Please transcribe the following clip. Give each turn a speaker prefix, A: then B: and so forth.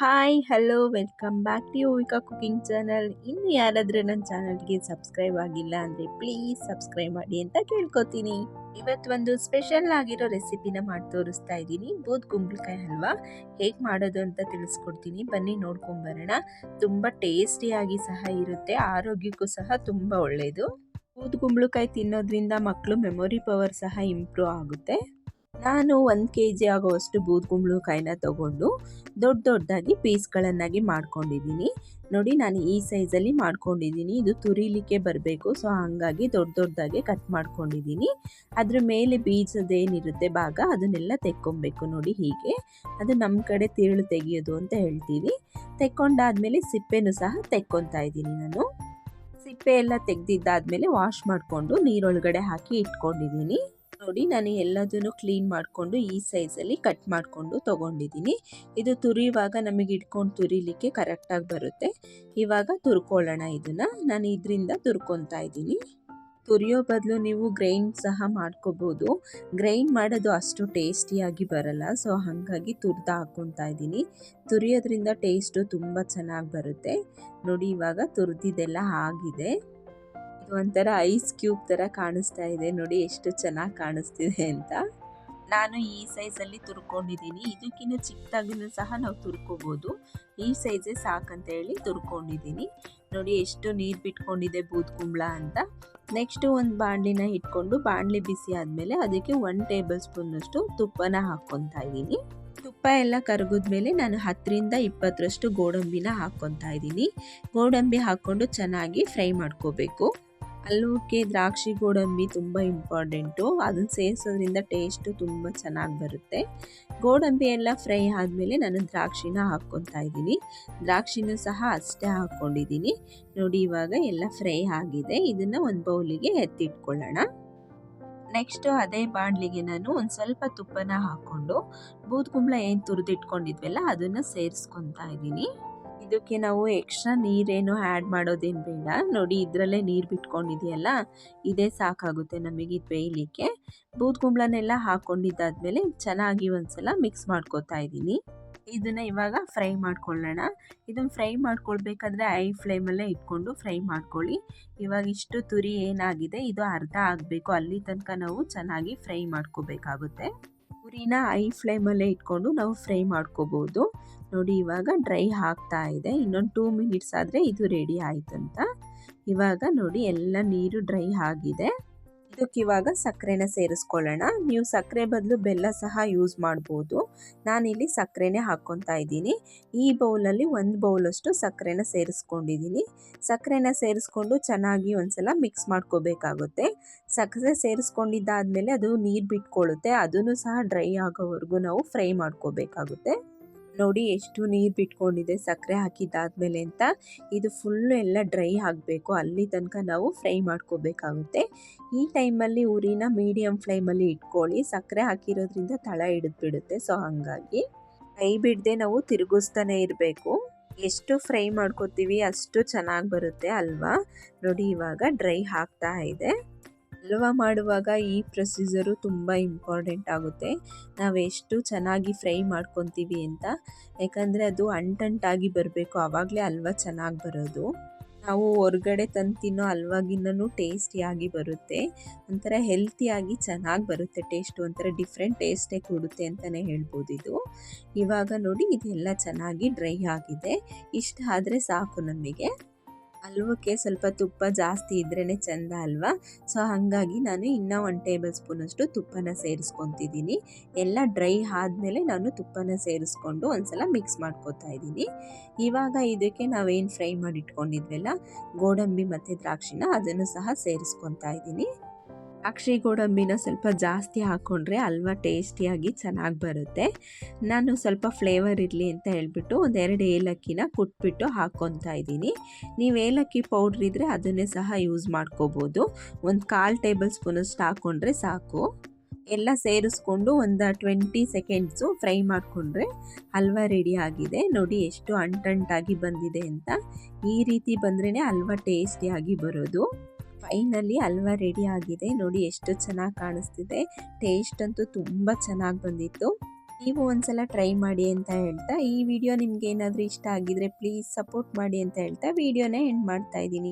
A: Hi hello welcome back to Yuvika cooking channel. ಇನ್ನು ಯಾರಾದರೂ ನನ್ನ ಚಾನಲ್ಗೆ ಸಬ್ಸ್ಕ್ರೈಬ್ ಆಗಿಲ್ಲ ಅಂದರೆ ಪ್ಲೀಸ್ ಸಬ್ಸ್ಕ್ರೈಬ್ ಮಾಡಿ ಅಂತ ಕೇಳ್ಕೊತೀನಿ. ಇವತ್ತು ಒಂದು ಸ್ಪೆಷಲ್ ಆಗಿರೋ ರೆಸಿಪಿನ ಮಾಡಿ ತೋರಿಸ್ತಾ ಇದ್ದೀನಿ. ಬೂದ್ ಕುಂಬಳಕಾಯಿ ಹಲ್ವಾ ಹೇಗೆ ಮಾಡೋದು ಅಂತ ತಿಳಿಸ್ಕೊಡ್ತೀನಿ, ಬನ್ನಿ ನೋಡ್ಕೊಂಬರೋಣ. ತುಂಬ ಟೇಸ್ಟಿಯಾಗಿ ಸಹ ಇರುತ್ತೆ, ಆರೋಗ್ಯಕ್ಕೂ ಸಹ ತುಂಬ ಒಳ್ಳೆಯದು. ಬೂದ್ ಕುಂಬಳಕಾಯಿ ತಿನ್ನೋದ್ರಿಂದ ಮಕ್ಕಳು ಮೆಮೊರಿ ಪವರ್ ಸಹ ಇಂಪ್ರೂವ್ ಆಗುತ್ತೆ. ನಾನು 1 kg ಆಗುವಷ್ಟು ಬೂದ್ ಕುಂಬಳಕಾಯಿನ ತಗೊಂಡು ದೊಡ್ಡದಾಗಿ ಪೀಸ್ಗಳನ್ನಾಗಿ ಮಾಡ್ಕೊಂಡಿದ್ದೀನಿ. ನೋಡಿ, ನಾನು ಈ ಸೈಜಲ್ಲಿ ಮಾಡ್ಕೊಂಡಿದ್ದೀನಿ. ಇದು ತುರಿಲಿಕ್ಕೆ ಬರಬೇಕು, ಸೊ ಹಾಗಾಗಿ ದೊಡ್ಡದಾಗಿ ಕಟ್ ಮಾಡ್ಕೊಂಡಿದ್ದೀನಿ. ಅದ್ರ ಮೇಲೆ ಬೀಜದೇನಿರುತ್ತೆ ಭಾಗ ಅದನ್ನೆಲ್ಲ ತೆಕ್ಕೊಬೇಕು. ನೋಡಿ, ಹೀಗೆ ಅದು ನಮ್ಮ ಕಡೆ ತಿರುಳು ತೆಗೆಯೋದು ಅಂತ ಹೇಳ್ತೀವಿ. ತೆಕ್ಕೊಂಡಾದ್ಮೇಲೆ ಸಿಪ್ಪೆನೂ ಸಹ ತೆಕ್ಕೊತಾ ಇದ್ದೀನಿ. ನಾನು ಸಿಪ್ಪೆ ಎಲ್ಲ ತೆಗೆದಿದ್ದಾದ್ಮೇಲೆ ವಾಶ್ ಮಾಡಿಕೊಂಡು ನೀರೊಳಗಡೆ ಹಾಕಿ ಇಟ್ಕೊಂಡಿದ್ದೀನಿ. ನೋಡಿ, ನಾನು ಎಲ್ಲದನ್ನು ಕ್ಲೀನ್ ಮಾಡಿಕೊಂಡು ಈ ಸೈಜಲ್ಲಿ ಕಟ್ ಮಾಡಿಕೊಂಡು ತೊಗೊಂಡಿದ್ದೀನಿ. ಇದು ತುರಿಯುವಾಗ ನಮಗೆ ಇಟ್ಕೊಂಡು ತುರಿಲಿಕ್ಕೆ ಕರೆಕ್ಟಾಗಿ ಬರುತ್ತೆ. ಇವಾಗ ತುರ್ಕೊಳ್ಳೋಣ. ಇದನ್ನು ನಾನು ಇದರಿಂದ ತುರ್ಕೊತಾ ಇದ್ದೀನಿ. ತುರಿಯೋ ಬದಲು ನೀವು ಗ್ರೈಂಡ್ ಸಹ ಮಾಡ್ಕೋಬೋದು. ಗ್ರೈಂಡ್ ಮಾಡೋದು ಅಷ್ಟು ಟೇಸ್ಟಿಯಾಗಿ ಬರಲ್ಲ, ಸೊ ಹಾಗಾಗಿ ತುರಿದು ಹಾಕ್ಕೊತಾ ಇದ್ದೀನಿ. ತುರಿಯೋದ್ರಿಂದ ಟೇಸ್ಟು ತುಂಬ ಚೆನ್ನಾಗಿ ಬರುತ್ತೆ. ನೋಡಿ, ಇವಾಗ ತುರಿದಿದ್ದೆಲ್ಲ ಆಗಿದೆ. ಇದು ಒಂಥರ ಐಸ್ ಕ್ಯೂಬ್ ಥರ ಕಾಣಿಸ್ತಾ ಇದೆ. ನೋಡಿ ಎಷ್ಟು ಚೆನ್ನಾಗಿ ಕಾಣಿಸ್ತಿದೆ ಅಂತ. ನಾನು ಈ ಸೈಜಲ್ಲಿ ತುರ್ಕೊಂಡಿದ್ದೀನಿ. ಇದಕ್ಕಿಂತ ಚಿಕ್ಕದಾಗಿನೂ ಸಹ ನಾವು ತುರ್ಕೋಬೋದು. ಈ ಸೈಜೇ ಸಾಕಂತ ಹೇಳಿ ತುರ್ಕೊಂಡಿದ್ದೀನಿ. ನೋಡಿ ಎಷ್ಟು ನೀರು ಬಿಟ್ಕೊಂಡಿದೆ ಬೂದ್ ಕುಂಬಳ ಅಂತ. ನೆಕ್ಸ್ಟು ಒಂದು ಬಾಣಲಿನ ಇಟ್ಕೊಂಡು ಬಾಣಲಿ ಬಿಸಿ ಆದಮೇಲೆ ಅದಕ್ಕೆ 1 ಟೇಬಲ್ ಸ್ಪೂನಷ್ಟು ತುಪ್ಪನ ಹಾಕ್ಕೊತಾ ಇದ್ದೀನಿ. ತುಪ್ಪ ಎಲ್ಲ ಕರಗಿದ್ಮೇಲೆ ನಾನು 10ರಿಂದ 20ರಷ್ಟು ಗೋಡಂಬಿನ ಹಾಕ್ಕೊತಾ ಇದ್ದೀನಿ. ಗೋಡಂಬಿ ಹಾಕ್ಕೊಂಡು ಚೆನ್ನಾಗಿ ಫ್ರೈ ಮಾಡ್ಕೋಬೇಕು. ಹಲ್ವಕ್ಕೆ ದ್ರಾಕ್ಷಿ ಗೋಡಂಬಿ ತುಂಬ ಇಂಪಾರ್ಟೆಂಟು. ಅದನ್ನು ಸೇರಿಸೋದ್ರಿಂದ ಟೇಸ್ಟು ತುಂಬ ಚೆನ್ನಾಗಿ ಬರುತ್ತೆ. ಗೋಡಂಬಿ ಎಲ್ಲ ಫ್ರೈ ಆದಮೇಲೆ ನಾನು ದ್ರಾಕ್ಷಿನ ಹಾಕ್ಕೊತಾ ಇದ್ದೀನಿ. ದ್ರಾಕ್ಷಿನೂ ಸಹ ಅಷ್ಟೇ ಹಾಕ್ಕೊಂಡಿದ್ದೀನಿ. ನೋಡಿ, ಇವಾಗ ಎಲ್ಲ ಫ್ರೈ ಆಗಿದೆ. ಇದನ್ನು ಒಂದು ಬೌಲಿಗೆ ಎತ್ತಿಟ್ಕೊಳ್ಳೋಣ. ನೆಕ್ಸ್ಟು ಅದೇ ಬಾಣಲಿಗೆ ನಾನು ಒಂದು ಸ್ವಲ್ಪ ತುಪ್ಪನ ಹಾಕ್ಕೊಂಡು ಬೂದ್ ಕುಂಬಳ ಏನು ತುರಿದಿಟ್ಕೊಂಡಿದ್ವಲ್ಲ ಅದನ್ನು ಸೇರಿಸ್ಕೊತಾ ಇದ್ದೀನಿ. ಇದಕ್ಕೆ ನಾವು ಎಕ್ಸ್ಟ್ರಾ ನೀರೇನು ಆ್ಯಡ್ ಮಾಡೋದೇನು ಬೇಡ. ನೋಡಿ, ಇದರಲ್ಲೇ ನೀರು ಬಿಟ್ಕೊಂಡಿದೆಯಲ್ಲ, ಇದೇ ಸಾಕಾಗುತ್ತೆ ನಮಗೆ ಇದು ಬೇಯಲಿಕ್ಕೆ. ಬೂದ್ ಕುಂಬಳನೆಲ್ಲ ಹಾಕ್ಕೊಂಡಿದ್ದಾದ್ಮೇಲೆ ಚೆನ್ನಾಗಿ ಒಂದ್ಸಲ ಮಿಕ್ಸ್ ಮಾಡ್ಕೋತಾ ಇದ್ದೀನಿ. ಇದನ್ನು ಇವಾಗ ಫ್ರೈ ಮಾಡ್ಕೊಳ್ಳೋಣ. ಇದನ್ನು ಫ್ರೈ ಮಾಡ್ಕೊಳ್ಬೇಕಾದ್ರೆ ಐ ಫ್ಲೇಮಲ್ಲೇ ಇಟ್ಕೊಂಡು ಫ್ರೈ ಮಾಡ್ಕೊಳ್ಳಿ. ಇವಾಗ ಇಷ್ಟು ತುರಿ ಏನಾಗಿದೆ ಇದು ಅರ್ಧ ಆಗಬೇಕು, ಅಲ್ಲಿ ತನಕ ನಾವು ಚೆನ್ನಾಗಿ ಫ್ರೈ ಮಾಡ್ಕೋಬೇಕಾಗುತ್ತೆ. ತುರಿನ ಐ ಫ್ಲೇಮಲ್ಲೇ ಇಟ್ಕೊಂಡು ನಾವು ಫ್ರೈ ಮಾಡ್ಕೋಬೋದು. ನೋಡಿ, ಇವಾಗ ಡ್ರೈ ಆಗ್ತಾ ಇದೆ. ಇನ್ನೊಂದು 2 ಮಿನಿಟ್ಸ್ ಆದರೆ ಇದು ರೆಡಿ ಆಯ್ತಂತ. ಇವಾಗ ನೋಡಿ ಎಲ್ಲ ನೀರು ಡ್ರೈ ಆಗಿದೆ. ಇದಕ್ಕಿವಾಗ ಸಕ್ಕರೆನ ಸೇರಿಸ್ಕೊಳ್ಳೋಣ. ನೀವು ಸಕ್ಕರೆ ಬದಲು ಬೆಲ್ಲ ಸಹ ಯೂಸ್ ಮಾಡ್ಬೋದು. ನಾನಿಲ್ಲಿ ಸಕ್ಕರೆನೇ ಹಾಕ್ಕೊತಾ ಇದ್ದೀನಿ. ಈ ಬೌಲಲ್ಲಿ 1 ಬೌಲಷ್ಟು ಸಕ್ಕರೆನ ಸೇರಿಸ್ಕೊಂಡಿದ್ದೀನಿ. ಸಕ್ಕರೆನ ಸೇರಿಸ್ಕೊಂಡು ಚೆನ್ನಾಗಿ ಒಂದ್ಸಲ ಮಿಕ್ಸ್ ಮಾಡ್ಕೋಬೇಕಾಗುತ್ತೆ. ಸಕ್ಕರೆ ಸೇರಿಸ್ಕೊಂಡಿದ್ದಾದ್ಮೇಲೆ ಅದು ನೀರು ಬಿಟ್ಕೊಳ್ಳುತ್ತೆ. ಅದನ್ನು ಸಹ ಡ್ರೈ ಆಗೋವರೆಗೂ ನಾವು ಫ್ರೈ ಮಾಡ್ಕೋಬೇಕಾಗುತ್ತೆ. ನೋಡಿ ಎಷ್ಟು ನೀರು ಬಿಟ್ಕೊಂಡಿದೆ ಸಕ್ಕರೆ ಹಾಕಿದ್ದಾದ್ಮೇಲೆ ಅಂತ. ಇದು ಫುಲ್ಲು ಎಲ್ಲ ಡ್ರೈ ಆಗಬೇಕು, ಅಲ್ಲಿ ತನಕ ನಾವು ಫ್ರೈ ಮಾಡ್ಕೋಬೇಕಾಗುತ್ತೆ. ಈ ಟೈಮಲ್ಲಿ ಉರಿನ ಮೀಡಿಯಮ್ ಫ್ಲೇಮಲ್ಲಿ ಇಟ್ಕೊಳ್ಳಿ. ಸಕ್ಕರೆ ಹಾಕಿರೋದ್ರಿಂದ ತಳ ಹಿಡಿದ್ಬಿಡುತ್ತೆ, ಸೊ ಹಾಗಾಗಿ ಕೈ ಬಿಡದೆ ನಾವು ತಿರುಗಿಸ್ತಾನೆ ಇರಬೇಕು. ಎಷ್ಟು ಫ್ರೈ ಮಾಡ್ಕೋತೀವಿ ಅಷ್ಟು ಚೆನ್ನಾಗಿ ಬರುತ್ತೆ ಅಲ್ವಾ. ನೋಡಿ, ಇವಾಗ ಡ್ರೈ ಆಗ್ತಾ ಇದೆ. ಹಲ್ವಾ ಮಾಡುವಾಗ ಈ ಪ್ರೊಸೀಜರು ತುಂಬ ಇಂಪಾರ್ಟೆಂಟ್ ಆಗುತ್ತೆ. ನಾವು ಎಷ್ಟು ಚೆನ್ನಾಗಿ ಫ್ರೈ ಮಾಡ್ಕೊತೀವಿ ಅಂತ. ಯಾಕಂದರೆ ಅದು ಅಂಟಂಟಾಗಿ ಬರಬೇಕು, ಆವಾಗಲೇ ಹಲ್ವಾ ಚೆನ್ನಾಗಿ ಬರೋದು. ನಾವು ಹೊರಗಡೆ ತಂದು ತಿನ್ನೋ ಹಲ್ವಾಗಿನ್ನೂ ಟೇಸ್ಟಿಯಾಗಿ ಬರುತ್ತೆ. ಒಂಥರ ಹೆಲ್ತಿಯಾಗಿ ಚೆನ್ನಾಗಿ ಬರುತ್ತೆ. ಟೇಸ್ಟು ಒಂಥರ ಡಿಫ್ರೆಂಟ್ ಟೇಸ್ಟೇ ಕೊಡುತ್ತೆ ಅಂತಲೇ ಹೇಳ್ಬೋದು ಇದು. ಇವಾಗ ನೋಡಿ, ಇದೆಲ್ಲ ಚೆನ್ನಾಗಿ ಡ್ರೈ ಆಗಿದೆ. ಇಷ್ಟು ಆದರೆ ಸಾಕು ನಮಗೆ. ಹಲ್ವಕ್ಕೆ ಸ್ವಲ್ಪ ತುಪ್ಪ ಜಾಸ್ತಿ ಇದ್ರೇ ಚೆಂದ ಅಲ್ವಾ. ಸೊ ಹಾಗಾಗಿ ನಾನು ಇನ್ನೂ 1 ಟೇಬಲ್ ಸ್ಪೂನಷ್ಟು ತುಪ್ಪನ ಸೇರಿಸ್ಕೊತಿದ್ದೀನಿ. ಎಲ್ಲ ಡ್ರೈ ಆದಮೇಲೆ ನಾನು ತುಪ್ಪನ ಸೇರಿಸ್ಕೊಂಡು ಒಂದ್ಸಲ ಮಿಕ್ಸ್ ಮಾಡ್ಕೋತಾ ಇದ್ದೀನಿ. ಇವಾಗ ಇದಕ್ಕೆ ನಾವೇನು ಫ್ರೈ ಮಾಡಿ ಇಟ್ಕೊಂಡಿದ್ವಲ್ಲ ಗೋಡಂಬಿ ಮತ್ತು ದ್ರಾಕ್ಷಿನ ಅದನ್ನು ಸಹ ಸೇರಿಸ್ಕೊತಾ ಇದ್ದೀನಿ. ದ್ರಾಕ್ಷಿ ಗೋಡಂಬಿನ ಸ್ವಲ್ಪ ಜಾಸ್ತಿ ಹಾಕ್ಕೊಂಡ್ರೆ ಹಲ್ವಾ ಟೇಸ್ಟಿಯಾಗಿ ಚೆನ್ನಾಗಿ ಬರುತ್ತೆ. ನಾನು ಸ್ವಲ್ಪ ಫ್ಲೇವರ್ ಇರಲಿ ಅಂತ ಹೇಳ್ಬಿಟ್ಟು 2 ಏಲಕ್ಕಿನ ಕುಟ್ಬಿಟ್ಟು ಹಾಕ್ಕೊತಾ ಇದ್ದೀನಿ. ನೀವು ಏಲಕ್ಕಿ ಪೌಡ್ರ್ ಇದ್ದರೆ ಅದನ್ನೇ ಸಹ ಯೂಸ್ ಮಾಡ್ಕೋಬೋದು. 1/4 ಟೇಬಲ್ ಸ್ಪೂನಷ್ಟು ಹಾಕ್ಕೊಂಡ್ರೆ ಸಾಕು. ಎಲ್ಲ ಸೇರಿಸ್ಕೊಂಡು ಒಂದು 20 ಸೆಕೆಂಡ್ಸು ಫ್ರೈ ಮಾಡಿಕೊಂಡ್ರೆ ಹಲ್ವಾ ರೆಡಿ ಆಗಿದೆ. ನೋಡಿ ಎಷ್ಟು ಅಂಟಂಟಾಗಿ ಬಂದಿದೆ ಅಂತ. ಈ ರೀತಿ ಬಂದ್ರೇ ಹಲ್ವಾ ಟೇಸ್ಟಿಯಾಗಿ ಬರೋದು. ಫೈನಲಿ ಹಲ್ವಾ ರೆಡಿ ಆಗಿದೆ. ನೋಡಿ ಎಷ್ಟು ಚೆನ್ನಾಗಿ ಕಾಣಿಸ್ತಿದೆ. ಟೇಸ್ಟ್ ಅಂತೂ ತುಂಬ ಚೆನ್ನಾಗಿ ಬಂದಿತ್ತು. ನೀವು ಒಂದ್ಸಲ ಟ್ರೈ ಮಾಡಿ ಅಂತ ಹೇಳ್ತಾ, ಈ ವಿಡಿಯೋ ನಿಮ್ಗೆ ಏನಾದರೂ ಇಷ್ಟ ಆಗಿದ್ರೆ ಪ್ಲೀಸ್ ಸಪೋರ್ಟ್ ಮಾಡಿ ಅಂತ ಹೇಳ್ತಾ ವಿಡಿಯೋನ ಎಂಡ್ ಮಾಡ್ತಾ ಇದ್ದೀನಿ.